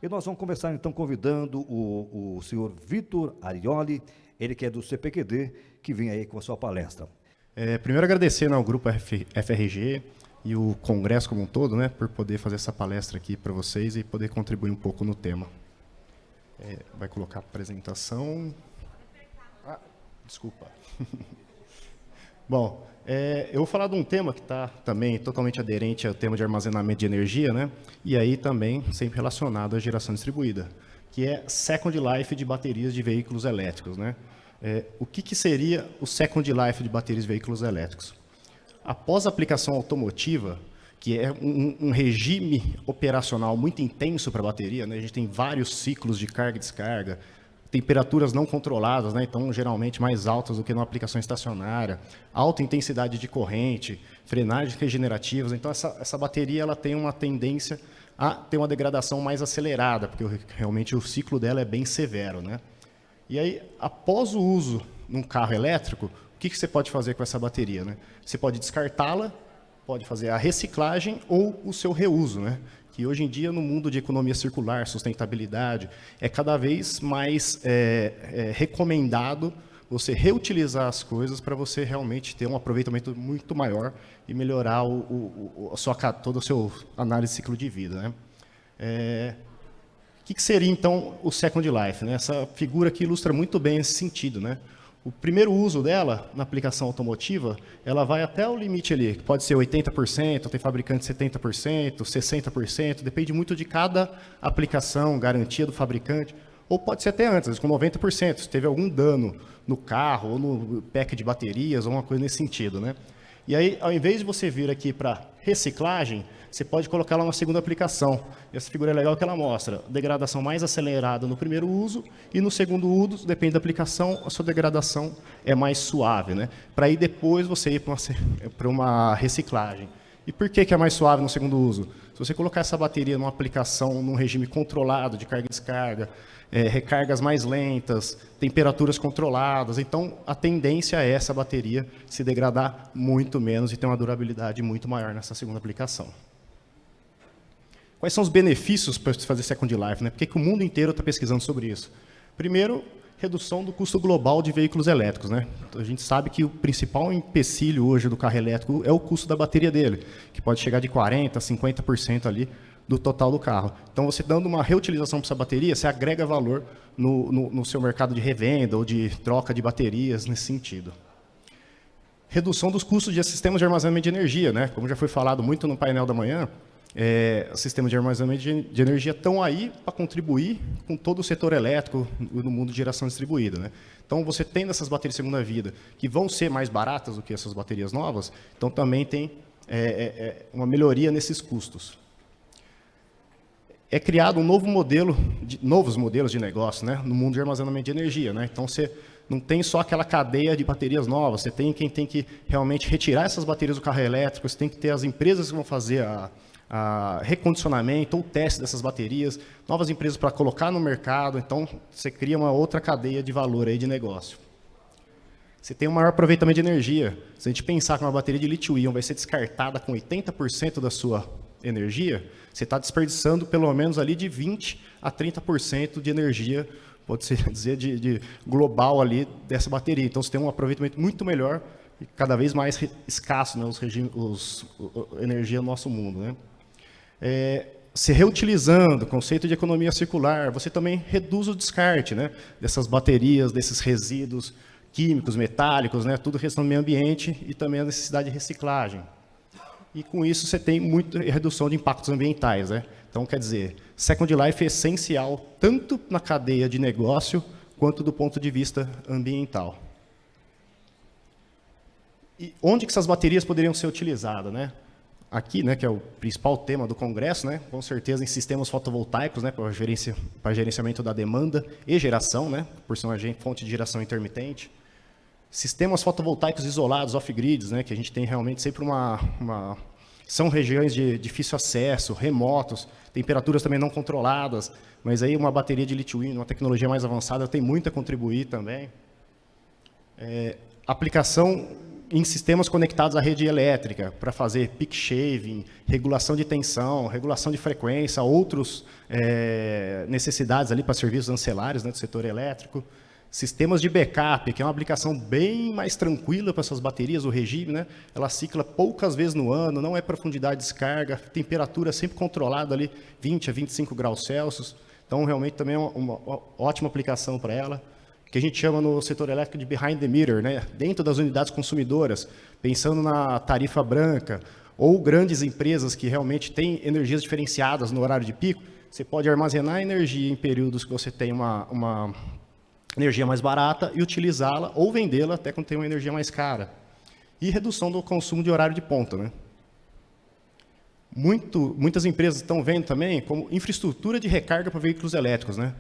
E nós vamos começar então convidando o senhor Vitor Arioli, ele que é do CPQD, que vem aí com a sua palestra. Primeiro agradecer, né, ao Grupo FRG e o Congresso como um todo, né, por poder fazer essa palestra aqui para vocês e poder contribuir um pouco no tema. Vai colocar a apresentação. Desculpa. Bom, eu vou falar de um tema que está também totalmente aderente ao tema de armazenamento de energia, né, e aí também sempre relacionado à geração distribuída, que é Second Life de baterias de veículos elétricos, né? O que seria o Second Life de baterias de veículos elétricos? Após a aplicação automotiva, que é um regime operacional muito intenso para a bateria, né? A gente tem vários ciclos de carga e descarga, temperaturas não controladas, né? Então, geralmente mais altas do que numa aplicação estacionária, alta intensidade de corrente, frenagens regenerativas. Então, essa bateria ela tem uma tendência a ter uma degradação mais acelerada, porque realmente o ciclo dela é bem severo, né? E aí, após o uso num carro elétrico, o que você pode fazer com essa bateria, né? Você pode descartá-la, pode fazer a reciclagem ou o seu reuso, né? Que hoje em dia, no mundo de economia circular, sustentabilidade, é cada vez mais recomendado você reutilizar as coisas para você realmente ter um aproveitamento muito maior e melhorar toda a sua análise de ciclo de vida, né? O que seria, então, o Second Life, né? Essa figura aqui ilustra muito bem esse sentido, né? O primeiro uso dela, na aplicação automotiva, ela vai até o limite ali, que pode ser 80%, tem fabricante 70%, 60%, depende muito de cada aplicação, garantia do fabricante, ou pode ser até antes, com 90%, se teve algum dano no carro, ou no pack de baterias, ou uma coisa nesse sentido, né? E aí, ao invés de você vir aqui para reciclagem, você pode colocar lá uma segunda aplicação. Essa figura é legal que ela mostra degradação mais acelerada no primeiro uso e no segundo uso, depende da aplicação, a sua degradação é mais suave, né? Para aí depois você ir para uma reciclagem. E por que é mais suave no segundo uso? Se você colocar essa bateria numa aplicação, num regime controlado de carga e descarga, recargas mais lentas, temperaturas controladas, então a tendência é essa bateria se degradar muito menos e ter uma durabilidade muito maior nessa segunda aplicação. Quais são os benefícios para fazer Second Life, né? Por que o mundo inteiro está pesquisando sobre isso? Primeiro, redução do custo global de veículos elétricos, né? A gente sabe que o principal empecilho hoje do carro elétrico é o custo da bateria dele, que pode chegar de 40% a 50% ali do total do carro. Então, você dando uma reutilização para essa bateria, você agrega valor no seu mercado de revenda ou de troca de baterias nesse sentido. Redução dos custos de sistemas de armazenamento de energia, né? Como já foi falado muito no painel da manhã, sistemas de armazenamento de energia estão aí para contribuir com todo o setor elétrico no mundo de geração distribuída, né? Então, você tendo essas baterias de segunda vida, que vão ser mais baratas do que essas baterias novas, então também tem uma melhoria nesses custos. É criado um novos modelos de negócio, né, no mundo de armazenamento de energia, né? Então, você não tem só aquela cadeia de baterias novas, você tem quem tem que realmente retirar essas baterias do carro elétrico, você tem que ter as empresas que vão fazer a recondicionamento ou teste dessas baterias, novas empresas para colocar no mercado, então você cria uma outra cadeia de valor aí de negócio. Você tem um maior aproveitamento de energia. Se a gente pensar que uma bateria de lítio-íon vai ser descartada com 80% da sua energia, você está desperdiçando pelo menos ali de 20% a 30% de energia, pode-se dizer, de global ali dessa bateria. Então, você tem um aproveitamento muito melhor e cada vez mais escasso, né, energia no nosso mundo, né? Se reutilizando, conceito de economia circular, você também reduz o descarte, né, dessas baterias, desses resíduos químicos, metálicos, né, tudo restando no meio ambiente e também a necessidade de reciclagem. E com isso você tem muita redução de impactos ambientais, né? Então, quer dizer, Second Life é essencial tanto na cadeia de negócio quanto do ponto de vista ambiental. E onde que essas baterias poderiam ser utilizadas, né? Aqui, né, que é o principal tema do Congresso, né, com certeza em sistemas fotovoltaicos, né, para gerenciamento da demanda e geração, né, por ser uma fonte de geração intermitente. Sistemas fotovoltaicos isolados, off-grids, né, que a gente tem realmente sempre são regiões de difícil acesso, remotos, temperaturas também não controladas, mas aí uma bateria de lítio-íon, uma tecnologia mais avançada, tem muito a contribuir também. Aplicação em sistemas conectados à rede elétrica, para fazer peak shaving, regulação de tensão, regulação de frequência, outras necessidades ali para serviços ancilares, né, do setor elétrico. Sistemas de backup, que é uma aplicação bem mais tranquila para essas baterias, o regime, né? Ela cicla poucas vezes no ano, não é profundidade de descarga, temperatura sempre controlada ali, 20 a 25 graus Celsius. Então, realmente, também é uma ótima aplicação para ela, que a gente chama no setor elétrico de behind the meter, né? Dentro das unidades consumidoras, pensando na tarifa branca, ou grandes empresas que realmente têm energias diferenciadas no horário de pico, você pode armazenar energia em períodos que você tem uma energia mais barata e utilizá-la ou vendê-la até quando tem uma energia mais cara. E redução do consumo de horário de ponta, né? Muitas empresas estão vendo também como infraestrutura de recarga para veículos elétricos, né?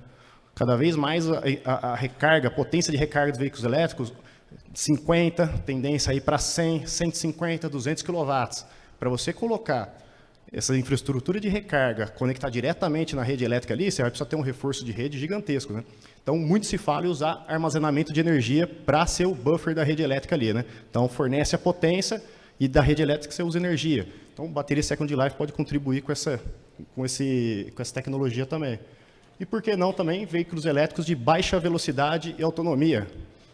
Cada vez mais a recarga, a potência de recarga dos veículos elétricos, 50, tendência aí para 100, 150, 200 kW. Para você colocar essa infraestrutura de recarga, conectar diretamente na rede elétrica ali, você vai precisar ter um reforço de rede gigantesco, né? Então, muito se fala em usar armazenamento de energia para ser o buffer da rede elétrica ali, né? Então, fornece a potência e da rede elétrica você usa energia. Então, bateria Second Life pode contribuir com essa tecnologia também. E por que não também veículos elétricos de baixa velocidade e autonomia?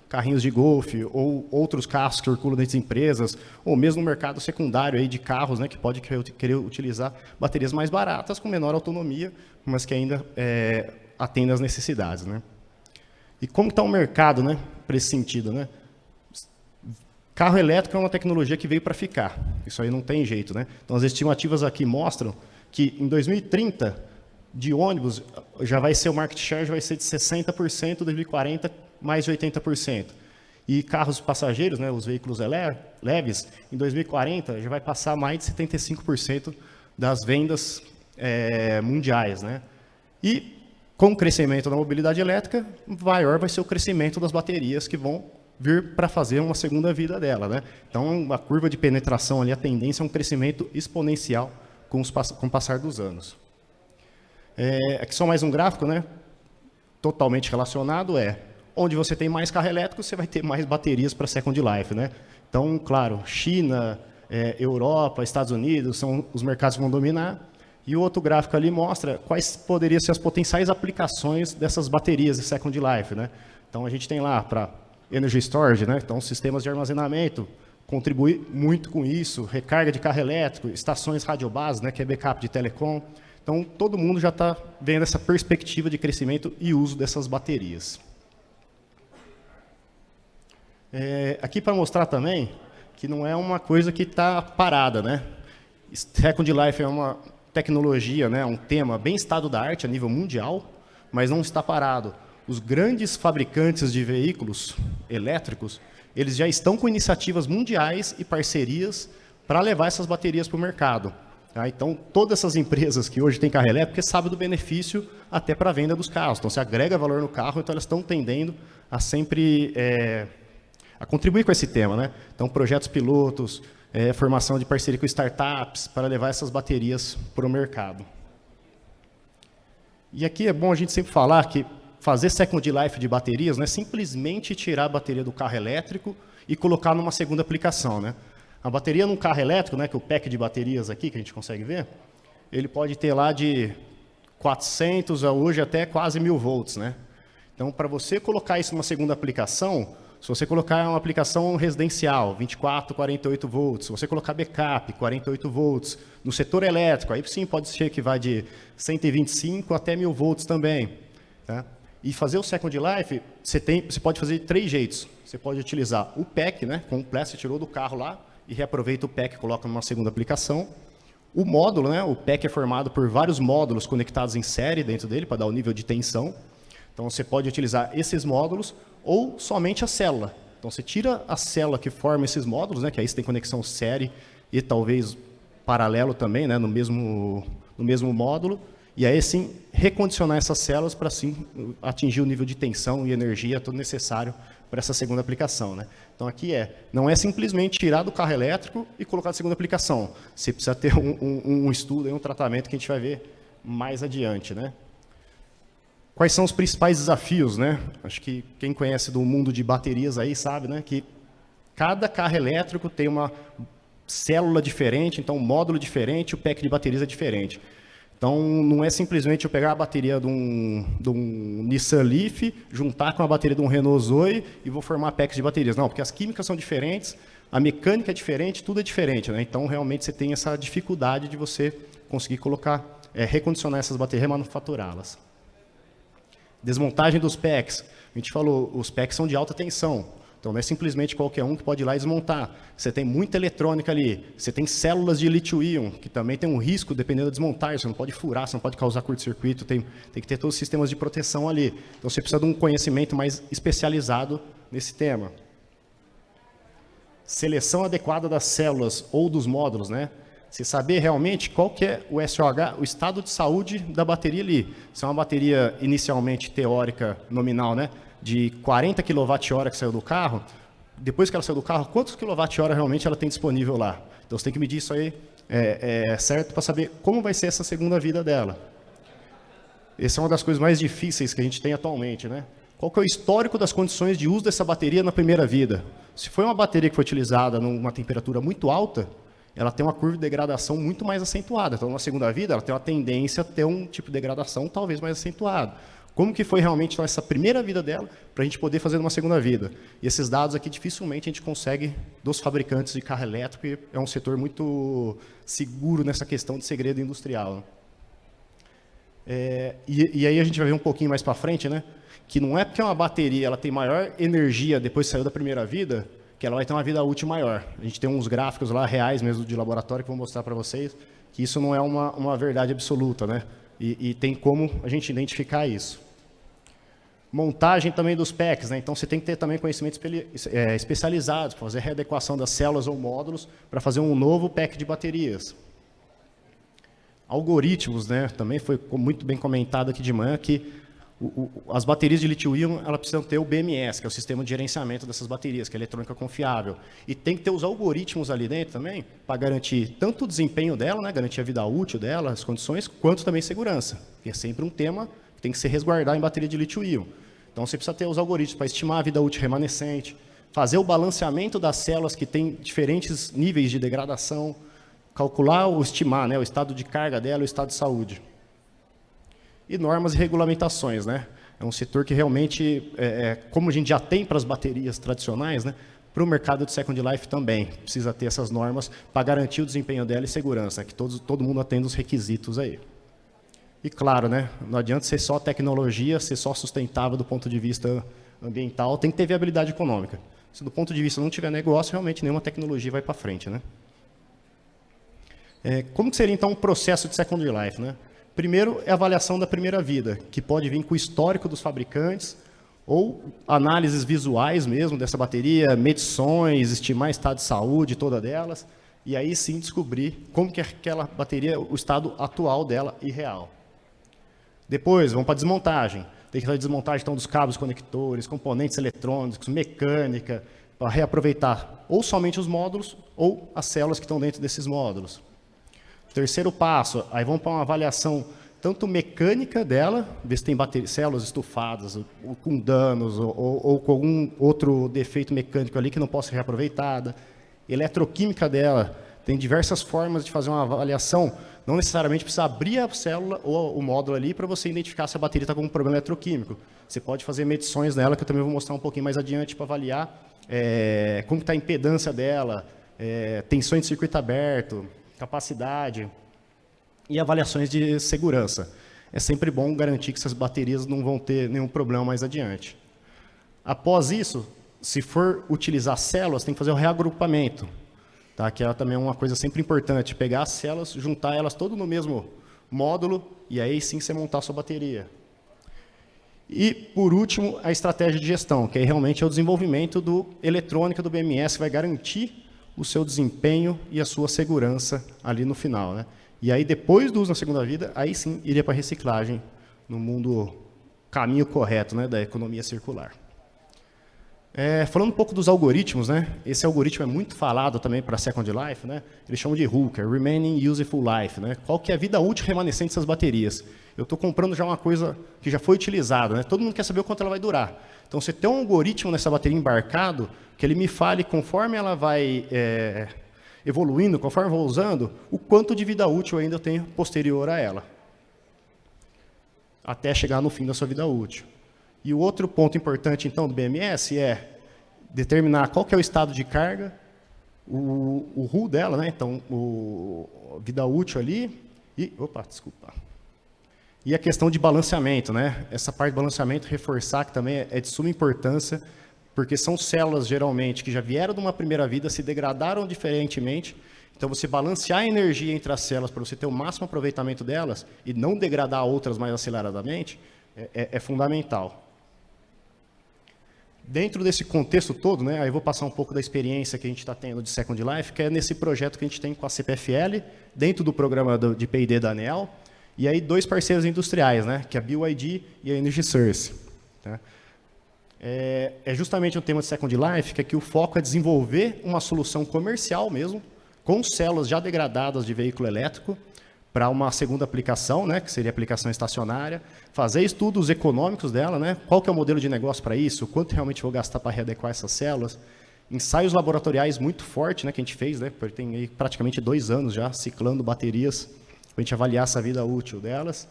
Carrinhos de golfe ou outros carros que circulam dentro das empresas, ou mesmo no mercado secundário aí de carros, né, que pode querer utilizar baterias mais baratas, com menor autonomia, mas que ainda atendem às necessidades, né? E como está o mercado, né, para esse sentido, né? Carro elétrico é uma tecnologia que veio para ficar. Isso aí não tem jeito, né? Então, as estimativas aqui mostram que em 2030, de ônibus, já vai ser o market share já vai ser de 60%, 2040 mais de 80%. E carros passageiros, né, os veículos leves, em 2040 já vai passar mais de 75% das vendas mundiais, né? E com o crescimento da mobilidade elétrica, maior vai ser o crescimento das baterias que vão vir para fazer uma segunda vida dela, né? Então, a curva de penetração ali, a tendência é um crescimento exponencial com o passar dos anos. Aqui só mais um gráfico, né? Totalmente relacionado, onde você tem mais carro elétrico, você vai ter mais baterias para Second Life, né? Então, claro, China, Europa, Estados Unidos são os mercados que vão dominar. E o outro gráfico ali mostra quais poderiam ser as potenciais aplicações dessas baterias de Second Life, né? Então, a gente tem lá para Energy Storage, né? Então, sistemas de armazenamento, contribui muito com isso, recarga de carro elétrico, estações radiobase, né? Que é backup de telecom. Então, todo mundo já está vendo essa perspectiva de crescimento e uso dessas baterias. Aqui para mostrar também que não é uma coisa que está parada, né? Second Life é uma tecnologia, né? Um tema bem estado da arte a nível mundial, mas não está parado. Os grandes fabricantes de veículos elétricos, eles já estão com iniciativas mundiais e parcerias para levar essas baterias para o mercado. Tá? Então, todas essas empresas que hoje têm carro elétrico sabem do benefício até para a venda dos carros. Então, se agrega valor no carro, então elas estão tendendo a sempre a contribuir com esse tema, né? Então, projetos pilotos, formação de parceria com startups para levar essas baterias para o mercado. E aqui é bom a gente sempre falar que fazer Second Life de baterias não é simplesmente tirar a bateria do carro elétrico e colocar numa segunda aplicação, né? A bateria num carro elétrico, né, que é o pack de baterias aqui, que a gente consegue ver, ele pode ter lá de 400 a hoje até quase 1000 volts, né? Então, para você colocar isso numa segunda aplicação, se você colocar uma aplicação residencial, 24, 48 volts, se você colocar backup, 48 volts, no setor elétrico, aí sim pode ser que vá de 125 até 1000 volts também, tá? E fazer o Second Life, você pode fazer de 3 jeitos. Você pode utilizar o pack, né, completo, você tirou do carro lá, e reaproveita o pack e coloca numa segunda aplicação. O módulo, né, o pack é formado por vários módulos conectados em série dentro dele, para dar o nível de tensão. Então, você pode utilizar esses módulos ou somente a célula. Então, você tira a célula que forma esses módulos, né, que aí você tem conexão série e talvez paralelo também, né, no mesmo módulo, e aí sim recondicionar essas células para assim atingir o nível de tensão e energia todo necessário para essa segunda aplicação, né? Então aqui não é simplesmente tirar do carro elétrico e colocar na segunda aplicação. Você precisa ter um estudo, um tratamento que a gente vai ver mais adiante, né? Quais são os principais desafios, né? Acho que quem conhece do mundo de baterias aí sabe, né, que Cada carro elétrico tem uma célula diferente, então um módulo diferente, o pack de baterias é diferente. Então, não é simplesmente eu pegar a bateria de um Nissan Leaf, juntar com a bateria de um Renault Zoe e vou formar packs de baterias. Não, porque as químicas são diferentes, a mecânica é diferente, tudo é diferente, né? Então, realmente, você tem essa dificuldade de você conseguir colocar, recondicionar essas baterias, remanufaturá-las. Desmontagem dos packs. A gente falou, os packs são de alta tensão. Então, não é simplesmente qualquer um que pode ir lá e desmontar. Você tem muita eletrônica ali. Você tem células de lítio-íon, que também tem um risco, dependendo da desmontagem. Você não pode furar, você não pode causar curto-circuito. Tem que ter todos os sistemas de proteção ali. Então, você precisa de um conhecimento mais especializado nesse tema. Seleção adequada das células ou dos módulos, né? Você saber realmente qual que é o SOH, o estado de saúde da bateria ali. Se é uma bateria inicialmente teórica, nominal, né? De 40 kWh que saiu do carro, depois que ela saiu do carro, quantos kWh realmente ela tem disponível lá? Então, você tem que medir isso aí certo para saber como vai ser essa segunda vida dela. Essa é uma das coisas mais difíceis que a gente tem atualmente, né? Qual que é o histórico das condições de uso dessa bateria na primeira vida? Se foi uma bateria que foi utilizada numa temperatura muito alta, ela tem uma curva de degradação muito mais acentuada. Então, na segunda vida, ela tem uma tendência a ter um tipo de degradação talvez mais acentuado. Como que foi realmente então, essa primeira vida dela, para a gente poder fazer uma segunda vida? E esses dados aqui, dificilmente a gente consegue dos fabricantes de carro elétrico, e é um setor muito seguro nessa questão de segredo industrial. E aí a gente vai ver um pouquinho mais para frente, né? Que não é porque uma bateria ela tem maior energia depois que saiu da primeira vida, que ela vai ter uma vida útil maior. A gente tem uns gráficos lá, reais mesmo, de laboratório, que eu vou mostrar para vocês, que isso não é uma verdade absoluta, né? E tem como a gente identificar isso. Montagem também dos packs, né? Então você tem que ter também conhecimentos especializados para fazer readequação das células ou módulos para fazer um novo pack de baterias. Algoritmos, né? Também foi muito bem comentado aqui de manhã que as baterias de lítio-íon elas precisam ter o BMS, que é o sistema de gerenciamento dessas baterias, que é eletrônica confiável. E tem que ter os algoritmos ali dentro também para garantir tanto o desempenho dela, né? Garantir a vida útil dela, as condições, quanto também segurança. Que é sempre um tema que tem que ser resguardado em bateria de lítio-íon. Então, você precisa ter os algoritmos para estimar a vida útil remanescente, fazer o balanceamento das células que têm diferentes níveis de degradação, calcular ou estimar, né, o estado de carga dela, o estado de saúde. E normas e regulamentações, né? É um setor que realmente, como a gente já tem para as baterias tradicionais, né, para o mercado de Second Life também precisa ter essas normas para garantir o desempenho dela e segurança, que todo mundo atenda os requisitos aí. E claro, né, não adianta ser só tecnologia, ser só sustentável do ponto de vista ambiental, tem que ter viabilidade econômica. Se do ponto de vista não tiver negócio, realmente nenhuma tecnologia vai para frente, né? Como que seria então um processo de Second Life, né? Primeiro é a avaliação da primeira vida, que pode vir com o histórico dos fabricantes ou análises visuais mesmo dessa bateria, medições, estimar o estado de saúde toda delas, e aí sim descobrir como que é aquela bateria, o estado atual dela e real. Depois, vamos para a desmontagem. Tem que fazer a desmontagem então, dos cabos conectores, componentes eletrônicos, mecânica, para reaproveitar ou somente os módulos ou as células que estão dentro desses módulos. Terceiro passo, aí vamos para uma avaliação tanto mecânica dela, ver se tem células estufadas, ou com danos, ou com algum outro defeito mecânico ali que não possa ser reaproveitada. Eletroquímica dela, tem diversas formas de fazer uma avaliação. Não necessariamente precisa abrir a célula ou o módulo ali para você identificar se a bateria está com um problema eletroquímico. Você pode fazer medições nela, que eu também vou mostrar um pouquinho mais adiante para avaliar como está a impedância dela, tensões de circuito aberto, capacidade e avaliações de segurança. É sempre bom garantir que essas baterias não vão ter nenhum problema mais adiante. Após isso, se for utilizar células, tem que fazer o reagrupamento. Tá? Que também é uma coisa sempre importante, pegar as células, juntar elas todas no mesmo módulo, e aí sim você montar a sua bateria. E, por último, a estratégia de gestão, que aí realmente é o desenvolvimento do eletrônica do BMS, que vai garantir o seu desempenho e a sua segurança ali no final, né? E aí, depois do uso na segunda vida, aí sim iria para a reciclagem, no caminho correto, né, da economia circular. Falando um pouco dos algoritmos, né? Esse algoritmo é muito falado também para Second Life, né? Eles chamam de RUC, Remaining Useful Life, né? Qual que é a vida útil remanescente dessas baterias? Eu estou comprando já uma coisa que já foi utilizada, né? Todo mundo quer saber o quanto ela vai durar. Então, você tem um algoritmo nessa bateria embarcado que ele me fale, conforme ela vai evoluindo, conforme eu vou usando, o quanto de vida útil ainda eu tenho posterior a ela, até chegar no fim da sua vida útil. E o outro ponto importante, então, do BMS é determinar qual que é o estado de carga, o RU dela, né? Então, a vida útil ali, e a questão de balanceamento, né? Essa parte de balanceamento, reforçar que também é de suma importância, porque são células, geralmente, que já vieram de uma primeira vida, se degradaram diferentemente. Então, você balancear a energia entre as células para você ter o máximo aproveitamento delas e não degradar outras mais aceleradamente, é fundamental. Dentro desse contexto todo, né, aí eu vou passar um pouco da experiência que a gente está tendo de Second Life, que é nesse projeto que a gente tem com a CPFL, dentro do programa de P&D da ANEEL, e aí 2 parceiros industriais, né, que é a BYD e a Energy Source. Tá? É justamente um tema de Second Life, que aqui o foco é desenvolver uma solução comercial mesmo, com células já degradadas de veículo elétrico, para uma segunda aplicação, né, que seria a aplicação estacionária, fazer estudos econômicos dela, né, qual que é o modelo de negócio para isso, quanto realmente vou gastar para readequar essas células, ensaios laboratoriais muito fortes, né, que a gente fez, né, porque tem aí praticamente 2 anos já ciclando baterias, para a gente avaliar essa vida útil delas,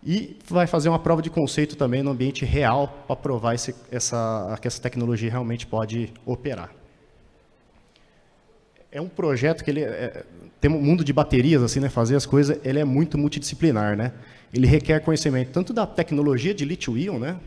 e vai fazer uma prova de conceito também no ambiente real, para provar que essa tecnologia realmente pode operar. É um projeto que tem um mundo de baterias, assim, né? Fazer as coisas, ele é muito multidisciplinar, né? Ele requer conhecimento tanto da tecnologia de lítio-íon, né?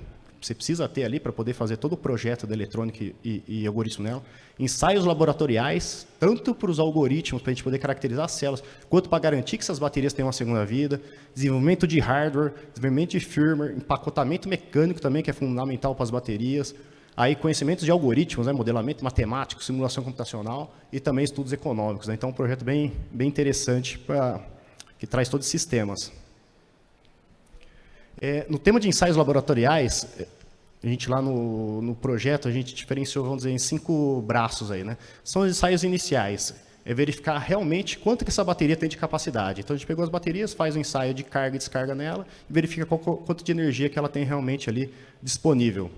Você precisa ter ali para poder fazer todo o projeto da eletrônica e algoritmo nela. Ensaios laboratoriais, tanto para os algoritmos, para a gente poder caracterizar as células, quanto para garantir que essas baterias tenham uma segunda vida. Desenvolvimento de hardware, desenvolvimento de firmware, empacotamento mecânico também, que é fundamental para as baterias. Aí conhecimentos de algoritmos, né, modelamento matemático, simulação computacional e também estudos econômicos. Né? Então, um projeto bem interessante que traz todos esses temas. No tema de ensaios laboratoriais, a gente lá no projeto, a gente diferenciou, vamos dizer, em 5 braços aí, né? São os ensaios iniciais. É verificar realmente quanto que essa bateria tem de capacidade. Então, a gente pegou as baterias, faz um ensaio de carga e descarga nela e verifica quanto de energia que ela tem realmente ali disponível.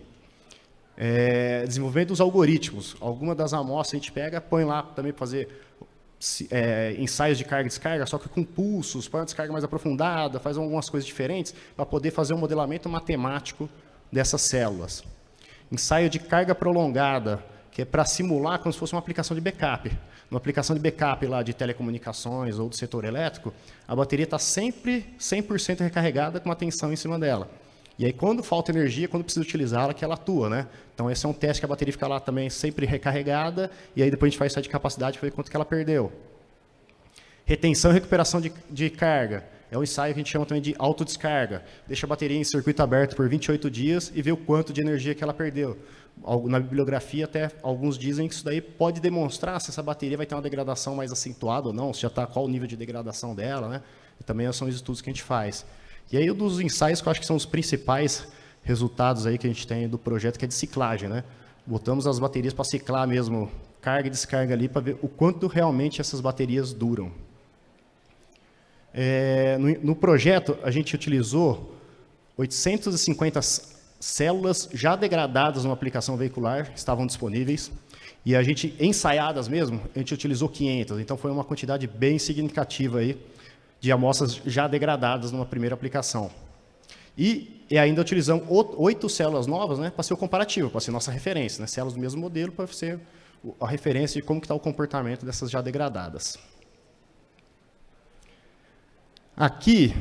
Desenvolvendo os algoritmos. Alguma das amostras a gente pega, põe lá também para fazer ensaios de carga e descarga, só que com pulsos, põe uma descarga mais aprofundada, faz algumas coisas diferentes para poder fazer um modelamento matemático dessas células. Ensaio de carga prolongada, que é para simular como se fosse uma aplicação de backup. Uma aplicação de backup lá de telecomunicações ou do setor elétrico, a bateria está sempre 100% recarregada com uma tensão em cima dela. E aí, quando falta energia, quando precisa utilizá-la, que ela atua, né? Então, esse é um teste que a bateria fica lá também sempre recarregada, e aí depois a gente faz teste de capacidade para ver quanto que ela perdeu. Retenção e recuperação de carga. É um ensaio que a gente chama também de autodescarga. Deixa a bateria em circuito aberto por 28 dias e vê o quanto de energia que ela perdeu. Na bibliografia, até alguns dizem que isso daí pode demonstrar se essa bateria vai ter uma degradação mais acentuada ou não, se já está qual o nível de degradação dela, né? E também são os estudos que a gente faz. E aí, um dos ensaios que eu acho que são os principais resultados aí que a gente tem do projeto, que é de ciclagem, né? Botamos as baterias para ciclar mesmo, carga e descarga ali, para ver o quanto realmente essas baterias duram. No projeto, a gente utilizou 850 células já degradadas numa aplicação veicular, estavam disponíveis, e a gente, ensaiadas mesmo, a gente utilizou 500, então foi uma quantidade bem significativa aí, de amostras já degradadas numa primeira aplicação. E ainda utilizamos 8 células novas, né, para ser o comparativo, para ser nossa referência, né, células do mesmo modelo, para ser a referência de como está o comportamento dessas já degradadas. Aqui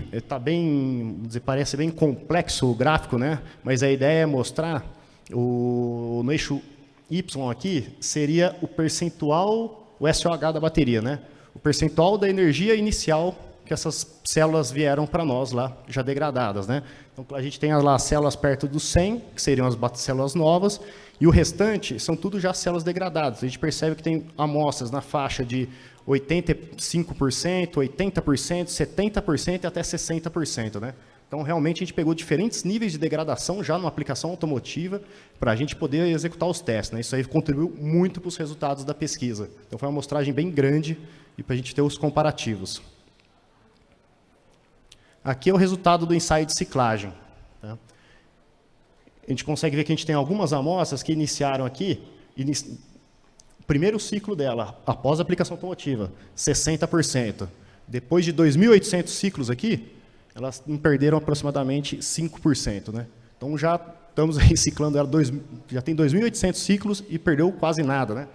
parece bem complexo o gráfico, né, mas a ideia é mostrar, no eixo Y aqui, seria o percentual, o SOH da bateria, né, o percentual da energia inicial que essas células vieram para nós lá, já degradadas, né? Então, a gente tem lá células perto dos 100, que seriam as células novas, e o restante são tudo já células degradadas. A gente percebe que tem amostras na faixa de 85%, 80%, 70% e até 60%, né? Então, realmente, a gente pegou diferentes níveis de degradação já numa aplicação automotiva para a gente poder executar os testes, né? Isso aí contribuiu muito para os resultados da pesquisa. Então, foi uma amostragem bem grande e para a gente ter os comparativos. Aqui é o resultado do ensaio de ciclagem. Tá? A gente consegue ver que a gente tem algumas amostras que iniciaram aqui, o primeiro ciclo dela, após a aplicação automotiva, 60%. Depois de 2.800 ciclos aqui, elas perderam aproximadamente 5%. Né? Então, já estamos reciclando ela, já tem 2.800 ciclos e perdeu quase nada. Né?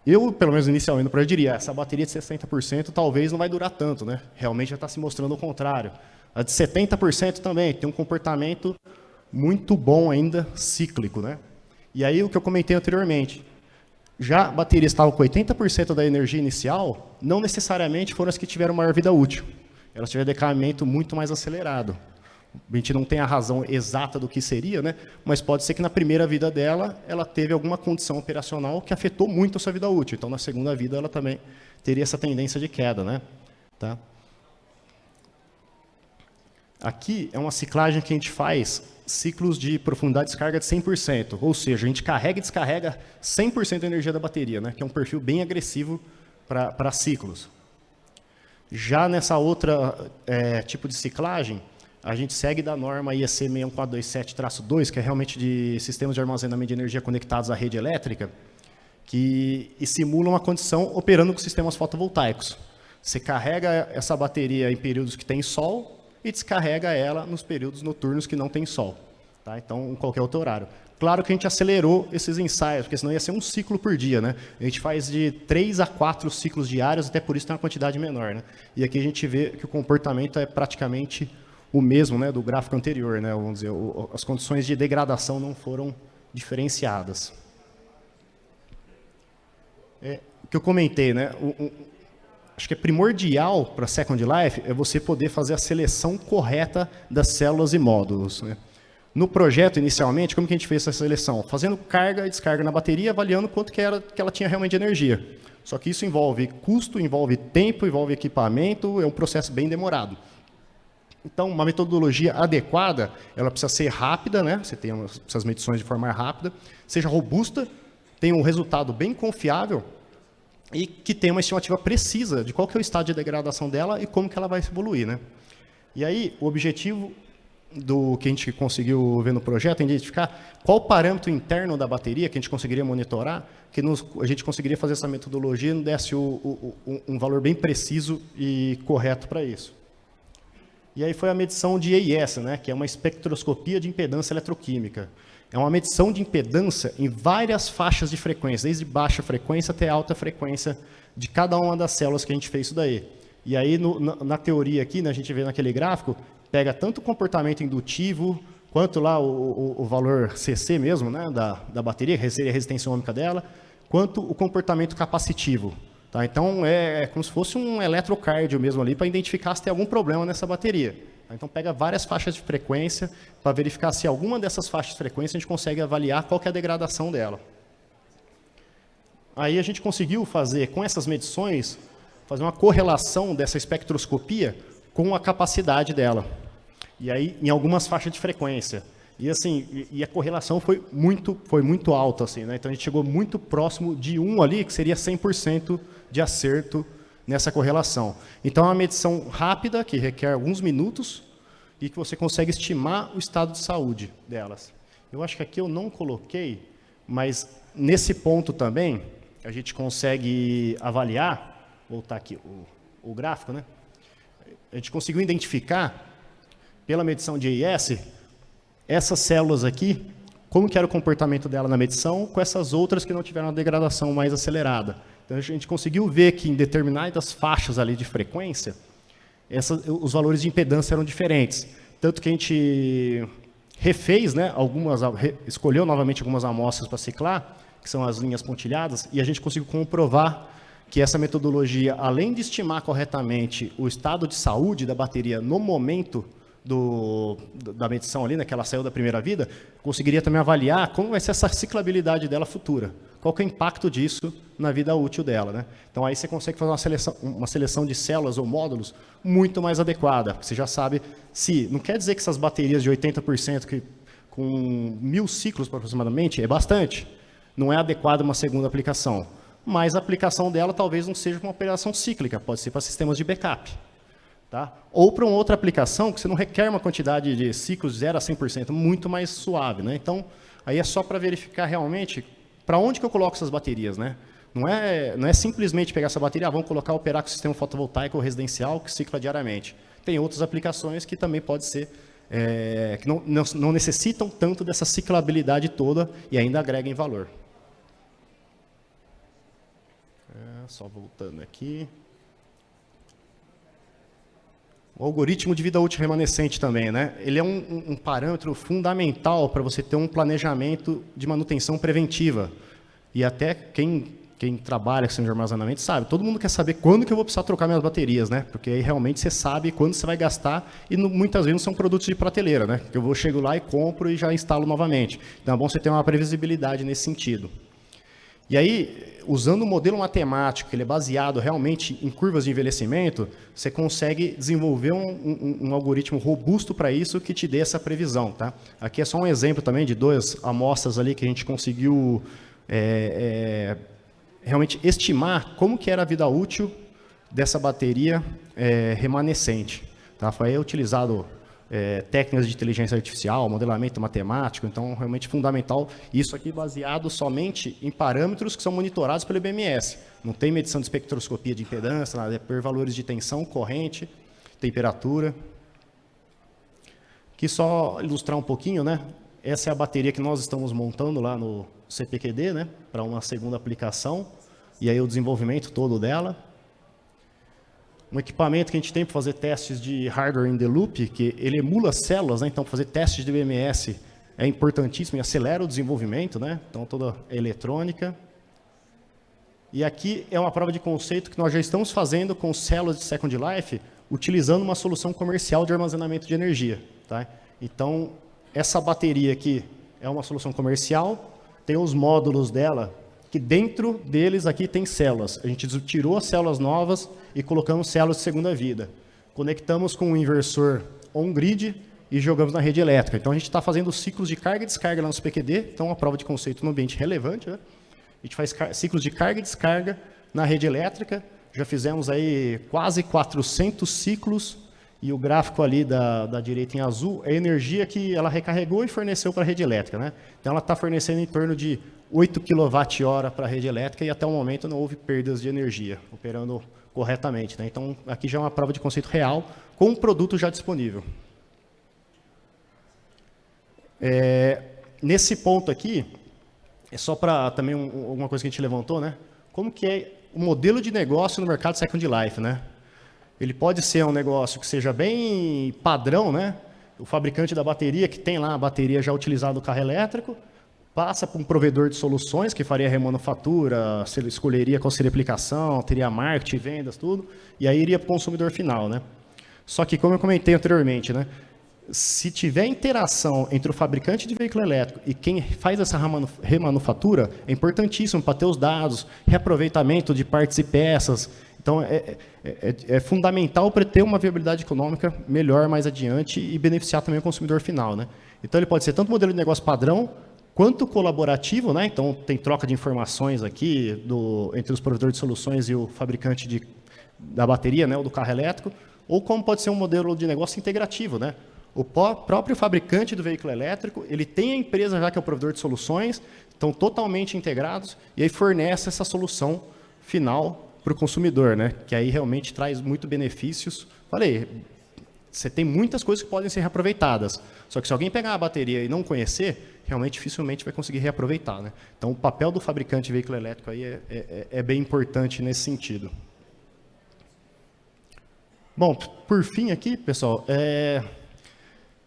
Eu, pelo menos inicialmente, eu diria, essa bateria de 60% talvez não vai durar tanto. Né? Realmente já está se mostrando o contrário. A de 70% também tem um comportamento muito bom ainda, cíclico. Né? E aí, o que eu comentei anteriormente, já a bateria estava com 80% da energia inicial, não necessariamente foram as que tiveram maior vida útil. Elas tiveram decaimento muito mais acelerado. A gente não tem a razão exata do que seria, né? Mas pode ser que na primeira vida dela, ela teve alguma condição operacional que afetou muito a sua vida útil. Então, na segunda vida, ela também teria essa tendência de queda. Né? Tá? Aqui é uma ciclagem que a gente faz ciclos de profundidade de descarga de 100%. Ou seja, a gente carrega e descarrega 100% da energia da bateria, né? Que é um perfil bem agressivo para ciclos. Já nessa outra tipo de ciclagem, a gente segue da norma IEC 61427-2, que é realmente de sistemas de armazenamento de energia conectados à rede elétrica, que simula uma condição operando com sistemas fotovoltaicos. Você carrega essa bateria em períodos que tem sol e descarrega ela nos períodos noturnos que não tem sol. Tá? Então, em qualquer outro horário. Claro que a gente acelerou esses ensaios, porque senão ia ser um ciclo por dia. Né? A gente faz de 3 a 4 ciclos diários, até por isso tem uma quantidade menor. Né? E aqui a gente vê que o comportamento é praticamente o mesmo, né, do gráfico anterior. Né? Vamos dizer, as condições de degradação não foram diferenciadas. O que eu comentei, né? Acho que é primordial para Second Life é você poder fazer a seleção correta das células e módulos. Né? No projeto, inicialmente, como que a gente fez essa seleção? Fazendo carga e descarga na bateria, avaliando quanto que ela tinha realmente de energia. Só que isso envolve custo, envolve tempo, envolve equipamento, é um processo bem demorado. Então, uma metodologia adequada, ela precisa ser rápida, né? Você tem essas medições de forma rápida, seja robusta, tenha um resultado bem confiável, e que tem uma estimativa precisa de qual que é o estado de degradação dela e como que ela vai evoluir. Né? E aí, o objetivo do que a gente conseguiu ver no projeto é identificar qual parâmetro interno da bateria que a gente conseguiria monitorar, que a gente conseguiria fazer essa metodologia e desse um valor bem preciso e correto para isso. E aí foi a medição de EIS, né, que é uma espectroscopia de impedância eletroquímica. É uma medição de impedância em várias faixas de frequência, desde baixa frequência até alta frequência de cada uma das células que a gente fez isso daí. E aí, na teoria aqui, né, a gente vê naquele gráfico, pega tanto o comportamento indutivo, quanto lá o valor CC mesmo, né, da bateria, que seria a resistência ômica dela, quanto o comportamento capacitivo. Tá? Então, é como se fosse um eletrocardio mesmo ali, para identificar se tem algum problema nessa bateria. Então, pega várias faixas de frequência para verificar se alguma dessas faixas de frequência a gente consegue avaliar qual que é a degradação dela. Aí a gente conseguiu fazer, com essas medições, fazer uma correlação dessa espectroscopia com a capacidade dela. E aí, em algumas faixas de frequência. E, assim, a correlação foi muito alta. Assim, né? Então, a gente chegou muito próximo de 1 ali, que seria 100% de acerto nessa correlação. Então, é uma medição rápida, que requer alguns minutos, e que você consegue estimar o estado de saúde delas. Eu acho que aqui eu não coloquei, mas nesse ponto também, a gente consegue avaliar, voltar aqui o gráfico, né? A gente conseguiu identificar, pela medição de EIS, essas células aqui, como que era o comportamento dela na medição, com essas outras que não tiveram uma degradação mais acelerada. Então, a gente conseguiu ver que em determinadas faixas ali de frequência, os valores de impedância eram diferentes. Tanto que a gente refez, né, escolheu novamente algumas amostras para ciclar, que são as linhas pontilhadas, e a gente conseguiu comprovar que essa metodologia, além de estimar corretamente o estado de saúde da bateria no momento da medição ali, né, que ela saiu da primeira vida, conseguiria também avaliar como vai ser essa ciclabilidade dela futura. qual que é o impacto disso na vida útil dela, né? Então aí você consegue fazer uma seleção de células ou módulos muito mais adequada, porque você já sabe se... Não quer dizer que essas baterias de 80% com 1000 ciclos aproximadamente é bastante, não é adequada uma segunda aplicação, mas a aplicação dela talvez não seja uma operação cíclica, pode ser para sistemas de backup. Tá? Ou para uma outra aplicação que você não requer uma quantidade de ciclos de 0 a 100%, muito mais suave, né? Então, aí é só para verificar realmente para onde que eu coloco essas baterias, né? Não é simplesmente pegar essa bateria, vamos colocar operar com o sistema fotovoltaico ou residencial que cicla diariamente. Tem outras aplicações que também pode ser, que não necessitam tanto dessa ciclabilidade toda e ainda agregam valor. Só voltando aqui. O algoritmo de vida útil remanescente também, né? Ele é um parâmetro fundamental para você ter um planejamento de manutenção preventiva. E até quem trabalha com sistema de armazenamento sabe, todo mundo quer saber quando que eu vou precisar trocar minhas baterias, né? Porque aí realmente você sabe quando você vai gastar e muitas vezes não são produtos de prateleira, né? Que eu chego lá e compro e já instalo novamente. Então é bom você ter uma previsibilidade nesse sentido. E aí, usando um modelo matemático, que ele é baseado realmente em curvas de envelhecimento, você consegue desenvolver um algoritmo robusto para isso que te dê essa previsão. Tá? Aqui é só um exemplo também de 2 amostras ali que a gente conseguiu realmente estimar como que era a vida útil dessa bateria remanescente. Tá? Foi utilizado técnicas de inteligência artificial, modelamento matemático, então realmente fundamental. Isso aqui baseado somente em parâmetros que são monitorados pelo IBMS. Não tem medição de espectroscopia de impedância, nada, é por valores de tensão, corrente, temperatura. Aqui só ilustrar um pouquinho, né? Essa é a bateria que nós estamos montando lá no CPQD, né? Para uma segunda aplicação, e aí o desenvolvimento todo dela. Um equipamento que a gente tem para fazer testes de hardware in the loop, que ele emula células, né? Então fazer testes de BMS é importantíssimo e acelera o desenvolvimento, né? Então toda a eletrônica. E aqui é uma prova de conceito que nós já estamos fazendo com células de Second Life, utilizando uma solução comercial de armazenamento de energia. Tá? Então essa bateria aqui é uma solução comercial, tem os módulos dela, que dentro deles aqui tem células. A gente tirou as células novas e colocamos células de segunda vida. Conectamos com um inversor on-grid e jogamos na rede elétrica. Então, a gente está fazendo ciclos de carga e descarga lá no CPQD, então, uma prova de conceito no ambiente relevante. Né? A gente faz ciclos de carga e descarga na rede elétrica. Já fizemos aí quase 400 ciclos, e o gráfico ali da direita em azul é a energia que ela recarregou e forneceu para a rede elétrica. Né? Então, ela está fornecendo em torno de 8 kWh para a rede elétrica e até o momento não houve perdas de energia, operando corretamente. Né? Então, aqui já é uma prova de conceito real, com um produto já disponível. Nesse ponto aqui, é só para também alguma coisa que a gente levantou, né? Como que é o modelo de negócio no mercado Second Life, né? Ele pode ser um negócio que seja bem padrão, né? O fabricante da bateria, que tem lá a bateria já utilizada no carro elétrico, passa para um provedor de soluções que faria remanufatura, se ele escolheria qual seria a aplicação, teria marketing, vendas, tudo, e aí iria para o consumidor final, né? Só que, como eu comentei anteriormente, né, se tiver interação entre o fabricante de veículo elétrico e quem faz essa remanufatura, é importantíssimo para ter os dados, reaproveitamento de partes e peças. Então, é fundamental para ter uma viabilidade econômica melhor mais adiante e beneficiar também o consumidor final, né? Então, ele pode ser tanto modelo de negócio padrão, quanto colaborativo, né? Então, tem troca de informações aqui entre os provedores de soluções e o fabricante da bateria, né? Ou do carro elétrico, ou como pode ser um modelo de negócio integrativo, né? O próprio fabricante do veículo elétrico, ele tem a empresa já que é o provedor de soluções, estão totalmente integrados, e aí fornece essa solução final para o consumidor, né? Que aí realmente traz muito benefícios. Falei, você tem muitas coisas que podem ser reaproveitadas, só que se alguém pegar a bateria e não conhecer, realmente dificilmente vai conseguir reaproveitar, né? Então, o papel do fabricante de veículo elétrico aí é bem importante nesse sentido. Bom, por fim aqui, pessoal,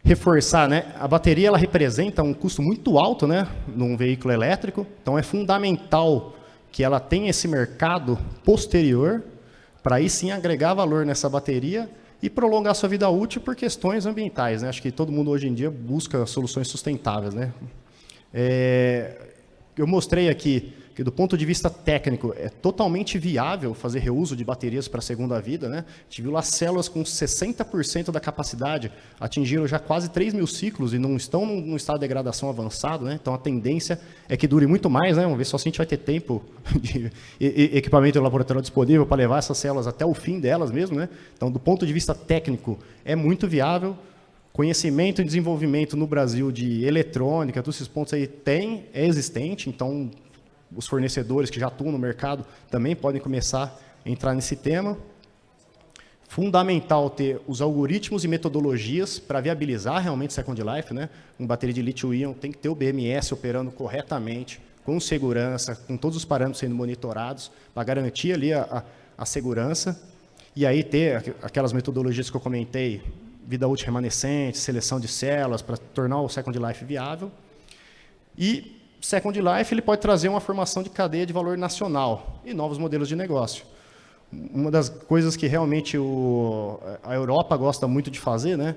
reforçar, né? A bateria ela representa um custo muito alto, né, num veículo elétrico, então é fundamental que ela tenha esse mercado posterior para aí sim agregar valor nessa bateria e prolongar sua vida útil por questões ambientais, né? Acho que todo mundo hoje em dia busca soluções sustentáveis, né? Eu mostrei aqui que do ponto de vista técnico é totalmente viável fazer reuso de baterias para a segunda vida, né? A gente viu lá células com 60% da capacidade, atingiram já quase 3.000 ciclos e não estão num estado de degradação avançado, né? Então a tendência é que dure muito mais, né? Vamos ver só se a gente vai ter tempo de equipamento de laboratório disponível para levar essas células até o fim delas mesmo, né? Então, do ponto de vista técnico, é muito viável. Conhecimento e desenvolvimento no Brasil de eletrônica, todos esses pontos aí é existente, então os fornecedores que já atuam no mercado também podem começar a entrar nesse tema. Fundamental ter os algoritmos e metodologias para viabilizar realmente Second Life, né? Uma bateria de lítio-íon tem que ter o BMS operando corretamente, com segurança, com todos os parâmetros sendo monitorados, para garantir ali a segurança. E aí ter aquelas metodologias que eu comentei, vida útil remanescente, seleção de células, para tornar o Second Life viável. E Second Life ele pode trazer uma formação de cadeia de valor nacional e novos modelos de negócio. Uma das coisas que realmente a Europa gosta muito de fazer, né,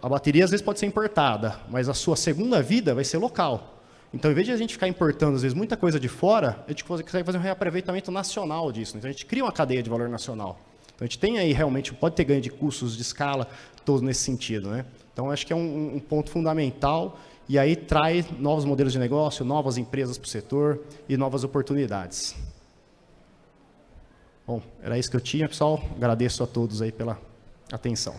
a bateria às vezes pode ser importada, mas a sua segunda vida vai ser local. Então, em vez de a gente ficar importando, às vezes, muita coisa de fora, a gente consegue fazer um reaproveitamento nacional disso. Então, a gente cria uma cadeia de valor nacional. Então, a gente tem aí realmente, pode ter ganho de custos de escala, todos nesse sentido, né? Então, acho que é um ponto fundamental e aí traz novos modelos de negócio, novas empresas para o setor e novas oportunidades. Bom, era isso que eu tinha, pessoal. Agradeço a todos aí pela atenção.